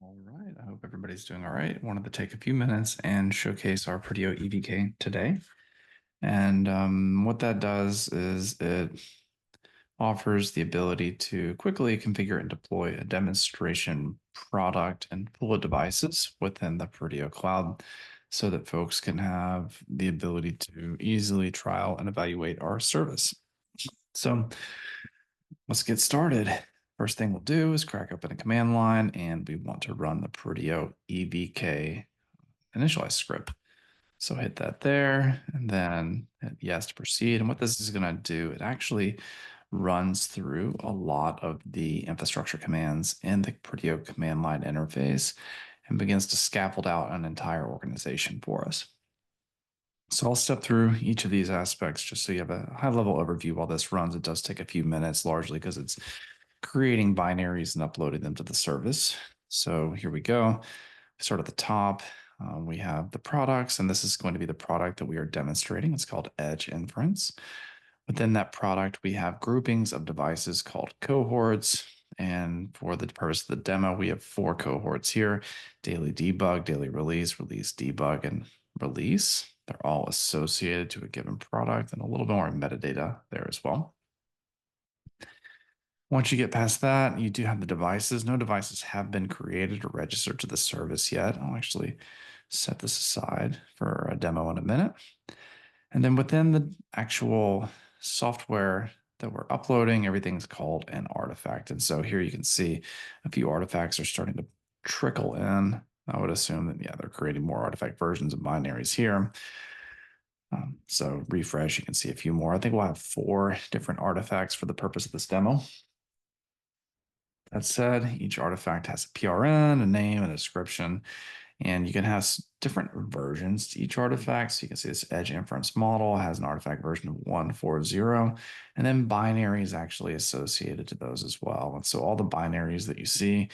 All right, I hope everybody's doing all right. Wanted to take a few minutes and showcase our Peridio EVK today. And what that does is it offers the ability to quickly configure and deploy a demonstration product and pool of devices within the Peridio Cloud so that folks can have the ability to easily trial and evaluate our service. So let's get started. First thing we'll do is crack open a command line, and we want to run the Peridio EVK initialize script. So hit that there, and then hit yes to proceed. And what this is going to do, it actually runs through a lot of the infrastructure commands in the Peridio command line interface and begins to scaffold out an entire organization for us. So I'll step through each of these aspects just so you have a high-level overview while this runs. It does take a few minutes, largely because it's creating binaries and uploading them to the service. So here we go. Start at the top. We have the products, and this is going to be the product that we are demonstrating. It's called Edge Inference. Within that product, we have groupings of devices called cohorts. And for the purpose of the demo, we have 4 cohorts here: daily debug, daily release, release debug, and release. They're all associated to a given product and a little bit more metadata there as well. Once you get past that, you do have the devices. No devices have been created or registered to the service yet. I'll actually set this aside for a demo in a minute. And then within the actual software that we're uploading, everything's called an artifact. And so here you can see a few artifacts are starting to trickle in. I would assume that, yeah, they're creating more artifact versions of binaries here. So refresh, you can see a few more. I think we'll have 4 different artifacts for the purpose of this demo. That said, each artifact has a PRN, a name, and a description, and you can have different versions to each artifact. So you can see this Edge Inference model has an artifact version of 140, and then binaries actually associated to those as well. And so all the binaries that you see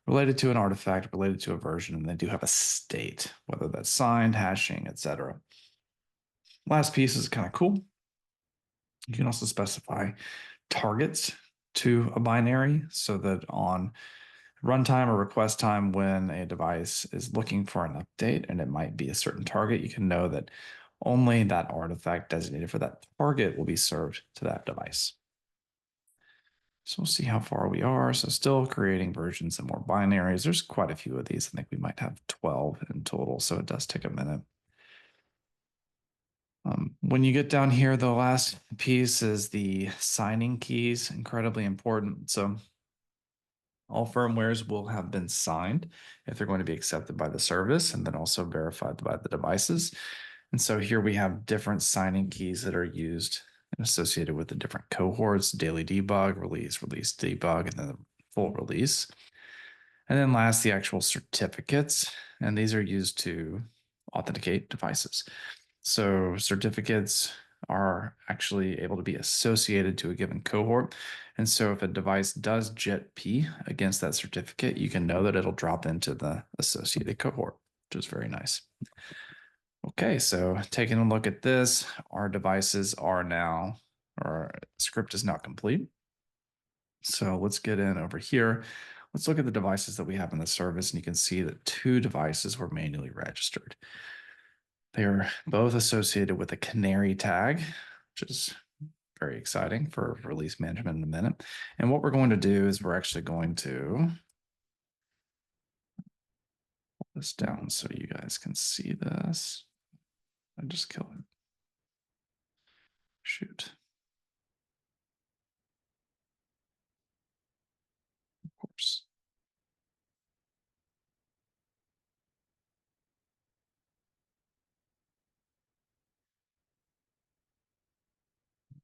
related to an artifact, related to a version, and they do have a state, whether that's signed, hashing, etc. Last piece is kind of cool. You can also specify targets to a binary so that on runtime or request time, when a device is looking for an update and it might be a certain target, you can know that only that artifact designated for that target will be served to that device. So we'll see how far we are. So still creating versions and more binaries. There's quite a few of these. I think we might have 12 in total, so it does take a minute. When you get down here, the last piece is the signing keys, incredibly important. So all firmwares will have been signed if they're going to be accepted by the service and then also verified by the devices. And so here we have different signing keys that are used and associated with the different cohorts: daily debug, release, release debug, and then the full release. And then last, the actual certificates. And these are used to authenticate devices. So certificates are actually able to be associated to a given cohort. And so if a device does JIT P against that certificate, you can know that it'll drop into the associated cohort, which is very nice. Okay, so taking a look at this, our devices are now, our script is now complete. So let's get in over here. Let's look at the devices that we have in the service, and you can see that 2 devices were manually registered. They are both associated with a canary tag, which is very exciting for release management in a minute. And what we're going to do is we're actually going to pull this down so you guys can see this. I just killed it. Shoot. Of course.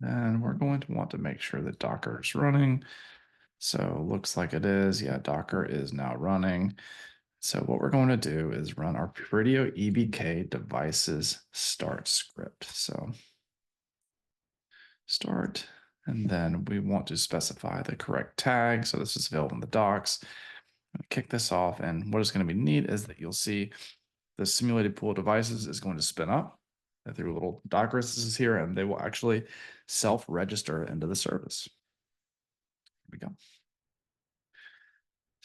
And we're going to want to make sure that Docker is running. So looks like it is. Yeah, Docker is now running. So what we're going to do is run our Peridio EVK devices start script. So start, and then we want to specify the correct tag. So this is available in the docs. I'm going to kick this off, and what is going to be neat is that you'll see the simulated pool of devices is going to spin up through little Docker instances here, and they will actually self-register into the service. Here we go.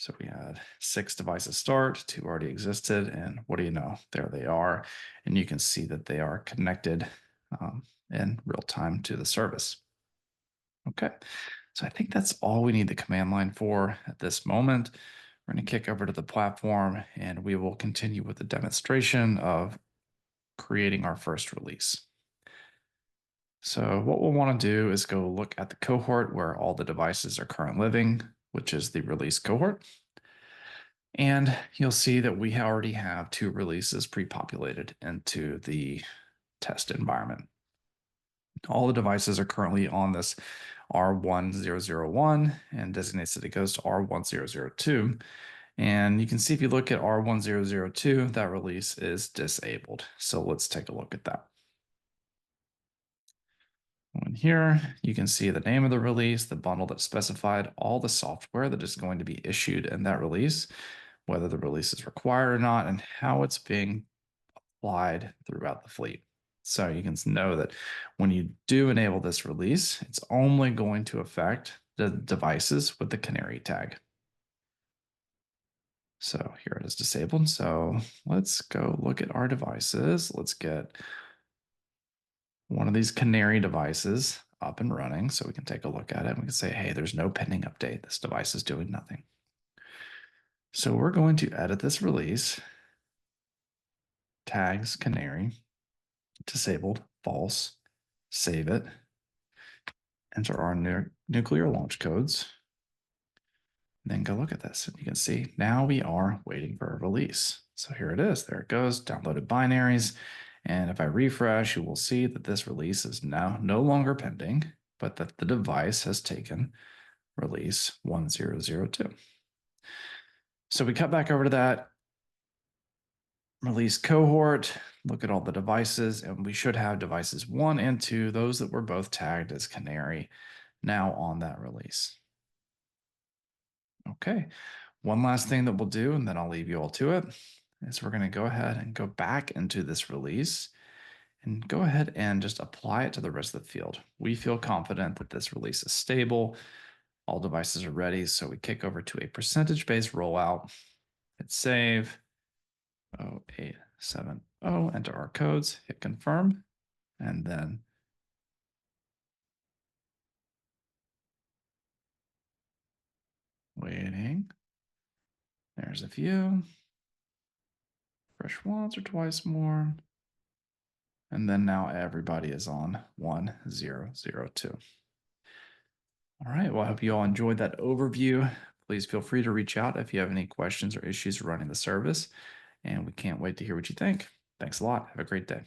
So we had 6 devices start, 2 already existed, and what do you know? There they are. And you can see that they are connected in real time to the service. Okay, so I think that's all we need the command line for at this moment. We're going to kick over to the platform and we will continue with the demonstration of creating our first release. So what we'll want to do is go look at the cohort where all the devices are currently living, which is the release cohort. And you'll see that we already have 2 releases pre-populated into the test environment. All the devices are currently on this R1001 and designates that it goes to R1002. And you can see if you look at R1002, that release is disabled. So let's take a look at that. In here, you can see the name of the release, the bundle that's specified, all the software that is going to be issued in that release, whether the release is required or not, and how it's being applied throughout the fleet. So you can know that when you do enable this release, it's only going to affect the devices with the canary tag. So here it is disabled. So let's go look at our devices. Let's get one of these canary devices up and running so we can take a look at it. We can say, hey, there's no pending update. This device is doing nothing. So we're going to edit this release, tags canary, disabled, false, save it, enter our nuclear launch codes, then go look at this. And you can see now we are waiting for a release. So here it is. There it goes, downloaded binaries. And if I refresh, you will see that this release is now no longer pending, but that the device has taken release 1002. So we cut back over to that release cohort, look at all the devices, and we should have devices 1 and 2, those that were both tagged as canary, now on that release. Okay, one last thing that we'll do, and then I'll leave you all to it, is we're going to go ahead and go back into this release and go ahead and just apply it to the rest of the field. We feel confident that this release is stable. All devices are ready. So we kick over to a percentage-based rollout, hit save, 0870, enter our codes, hit confirm, and then waiting. There's a few. Refresh once or twice more. And then now everybody is on 1002. All right, well, I hope you all enjoyed that overview. Please feel free to reach out if you have any questions or issues running the service, and we can't wait to hear what you think. Thanks a lot. Have a great day.